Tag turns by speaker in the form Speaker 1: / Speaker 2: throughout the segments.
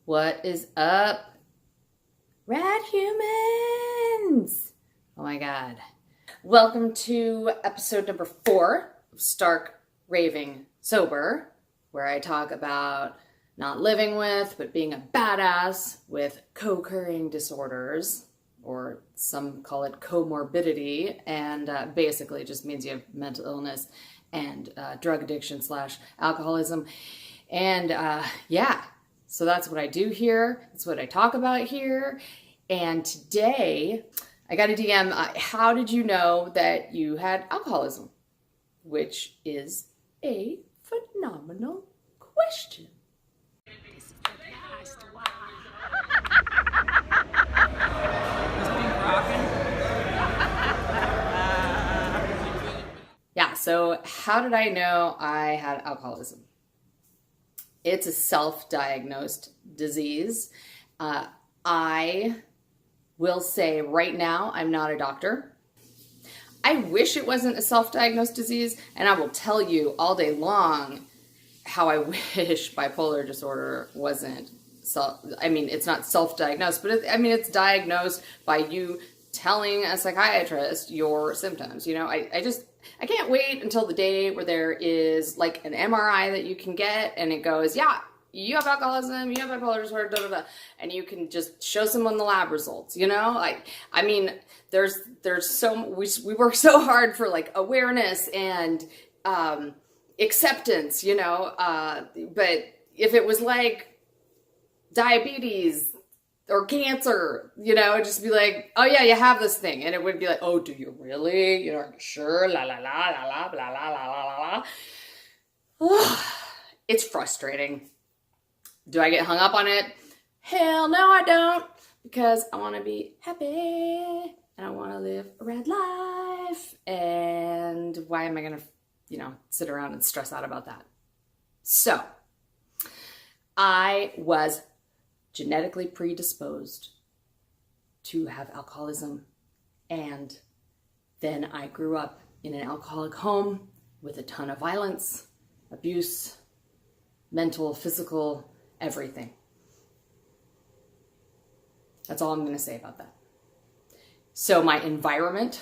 Speaker 1: What is up, rad humans? Oh my God. Welcome to episode number 4 of Stark Raving Sober, where I talk about not living with, but being a badass with co-occurring disorders, or some call it comorbidity, and basically just means you have mental illness and drug addiction / alcoholism. And yeah, so that's what I do here. That's what I talk about here. And today I got a DM, how did you know that you had alcoholism? Which is a phenomenal question. This is the last one. Yeah, so how did I know I had alcoholism? It's a self-diagnosed disease. I will say right now, I'm not a doctor. I wish it wasn't a self-diagnosed disease, and I will tell you all day long how I wish bipolar disorder wasn't it's not self-diagnosed, but it's diagnosed by you telling a psychiatrist your symptoms. You know, I can't wait until the day where there is like an MRI that you can get and it goes, yeah, you have alcoholism, you have bipolar disorder, da, da, da, and you can just show someone the lab results, you know? There's we work so hard for like awareness and acceptance, you know? But if it was like diabetes or cancer, you know, it'd just be like, oh yeah, you have this thing. And it would be like, oh, do you really? You know, are you sure? La la la la la blah la la la la la. It's frustrating. Do I get hung up on it? Hell no, I don't. Because I want to be happy and I want to live a rad life. And why am I going to, sit around and stress out about that? So I was genetically predisposed to have alcoholism, and then I grew up in an alcoholic home with a ton of violence, abuse, mental, physical, everything. That's all I'm going to say about that. So my environment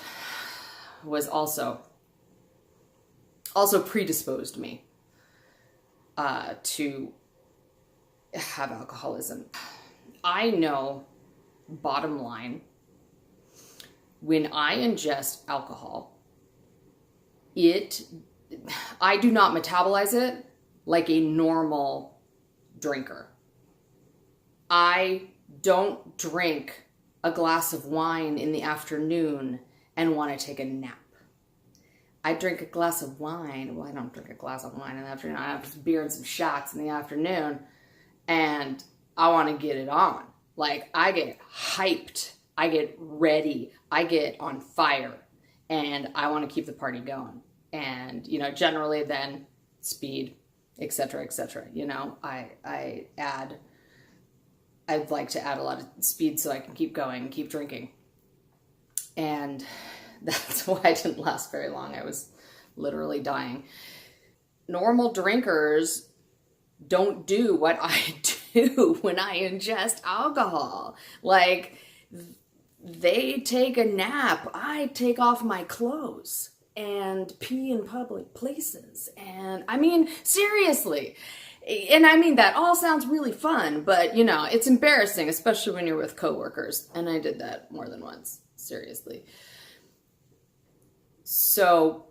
Speaker 1: was also predisposed me to have alcoholism. I know, bottom line, when I ingest alcohol, I do not metabolize it like a normal drinker. I don't drink a glass of wine in the afternoon and want to take a nap. I drink a glass of wine. Well, I don't drink a glass of wine in the afternoon. I have some beer and some shots in the afternoon. And I want to get it on. Like, I get hyped, I get ready, I get on fire, and I want to keep the party going. And, generally then speed, etc., etc. I'd like to add a lot of speed so I can keep going and keep drinking. And that's why I didn't last very long. I was literally dying. Normal drinkers don't do what I do when I ingest alcohol. Like, they take a nap. I take off my clothes and pee in public places. And seriously. And that all sounds really fun, but it's embarrassing, especially when you're with coworkers. And I did that more than once, seriously. So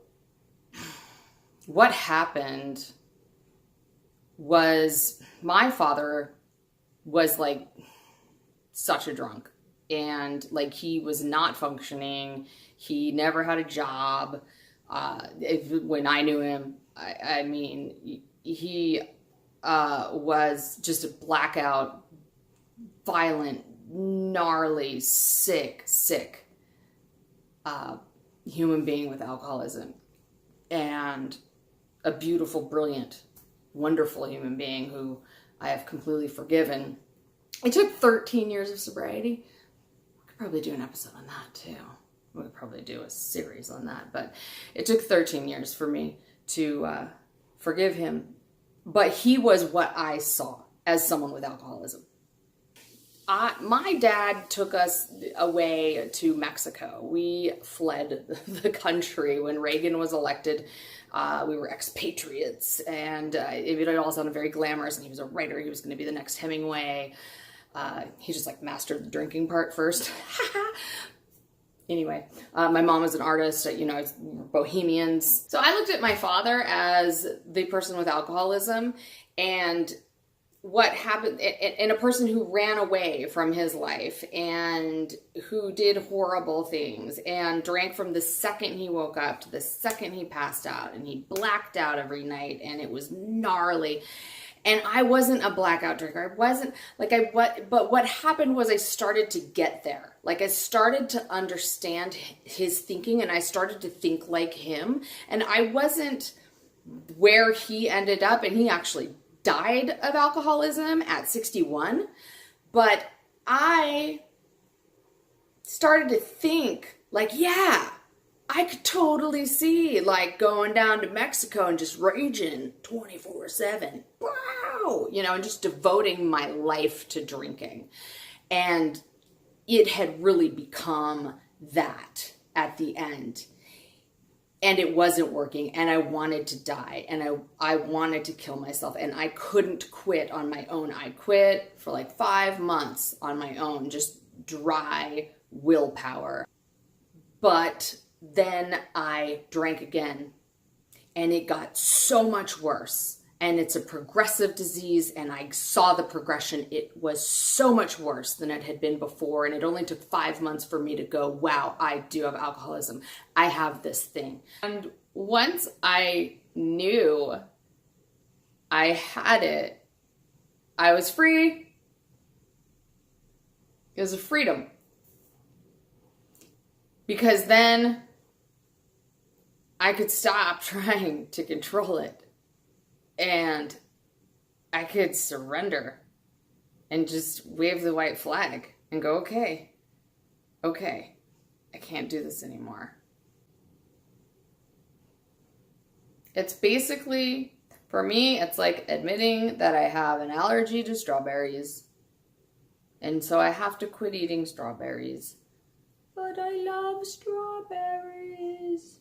Speaker 1: what happened was my father was like such a drunk, and like he was not functioning. He never had a job. When I knew him, he was just a blackout, violent, gnarly, sick human being with alcoholism, and a beautiful, brilliant, wonderful human being who I have completely forgiven. It took 13 years of sobriety. We could probably do an episode on that too. We could probably do a series on that, but it took 13 years for me to forgive him. But he was what I saw as someone with alcoholism. My dad took us away to Mexico. We fled the country when Reagan was elected. We were expatriates, and it all sounded very glamorous, and he was a writer. He was going to be the next Hemingway. He just like mastered the drinking part first. Anyway, my mom was an artist, you know, bohemians. So I looked at my father as the person with alcoholism, and what happened, and a person who ran away from his life and who did horrible things and drank from the second he woke up to the second he passed out, and he blacked out every night, and it was gnarly. And I wasn't a blackout drinker. I wasn't like but what happened was I started to get there. Like I started to understand his thinking, and I started to think like him. And I wasn't where he ended up, and he actually died of alcoholism at 61. But I started to think like, yeah, I could totally see like going down to Mexico and just raging 24/7. Wow! You know, and just devoting my life to drinking. And it had really become that at the end. And it wasn't working, and I wanted to die, and I wanted to kill myself, and I couldn't quit on my own. I quit for like 5 months on my own, just dry willpower. But then I drank again, and it got so much worse. And it's a progressive disease, and I saw the progression. It was so much worse than it had been before, and it only took 5 months for me to go, wow, I do have alcoholism. I have this thing. And once I knew I had it, I was free. It was a freedom. Because then I could stop trying to control it. And I could surrender and just wave the white flag and go, okay, I can't do this anymore. It's basically, for me, it's like admitting that I have an allergy to strawberries. And so I have to quit eating strawberries. But I love strawberries.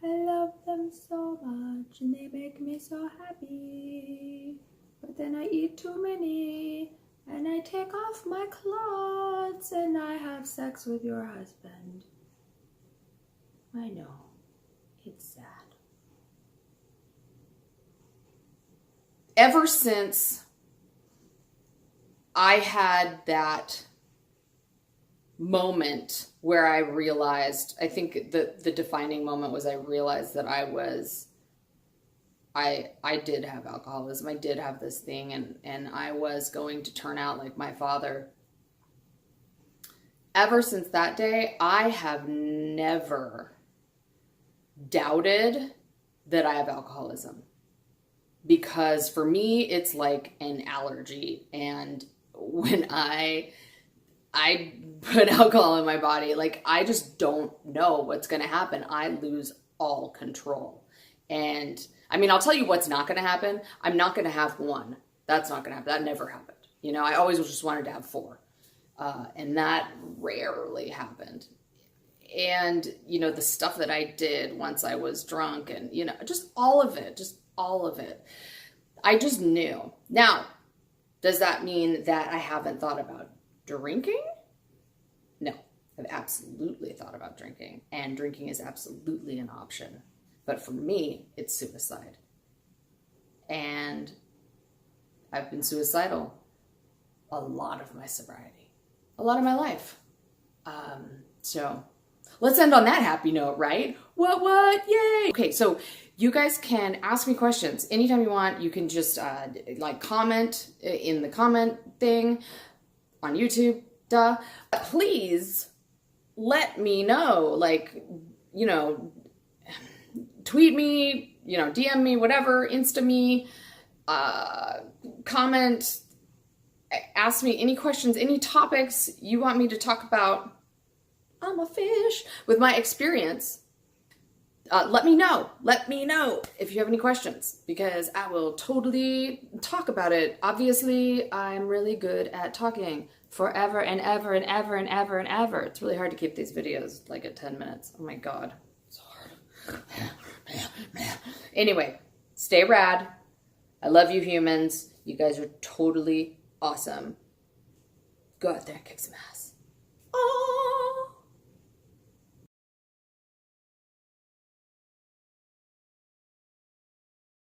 Speaker 1: I love them so much, and they make me so happy. But then I eat too many, and I take off my clothes, and I have sex with your husband. I know, it's sad. Ever since I had that moment where I realized, I think the defining moment was I realized that I did have alcoholism. I did have this thing, and I was going to turn out like my father. Ever since that day, I have never doubted that I have alcoholism, because for me, it's like an allergy. And when I put alcohol in my body, like I just don't know what's going to happen. I lose all control. And I mean, I'll tell you what's not going to happen. I'm not going to have one. That's not going to happen. That never happened. You know, I always just wanted to have 4. And that rarely happened. And, you know, the stuff that I did once I was drunk, and, you know, just all of it. I just knew. Now, does that mean that I haven't thought about drinking? No, I've absolutely thought about drinking, and drinking is absolutely an option. But for me, it's suicide. And I've been suicidal a lot of my sobriety, a lot of my life. So let's end on that happy note, right? What? Yay! Okay, so you guys can ask me questions anytime you want. You can just like comment in the comment thing on YouTube. Please let me know, like, you know, tweet me, you know, DM me, whatever, Insta me, comment, ask me any questions, any topics you want me to talk about. I'm a fish with my experience. Let me know if you have any questions, because I will totally talk about it. Obviously, I'm really good at talking. forever and ever and ever and ever and ever. It's really hard to keep these videos like at 10 minutes. Oh my God. It's hard. Anyway, stay rad. I love you humans. You guys are totally awesome. Go out there and kick some ass. Oh.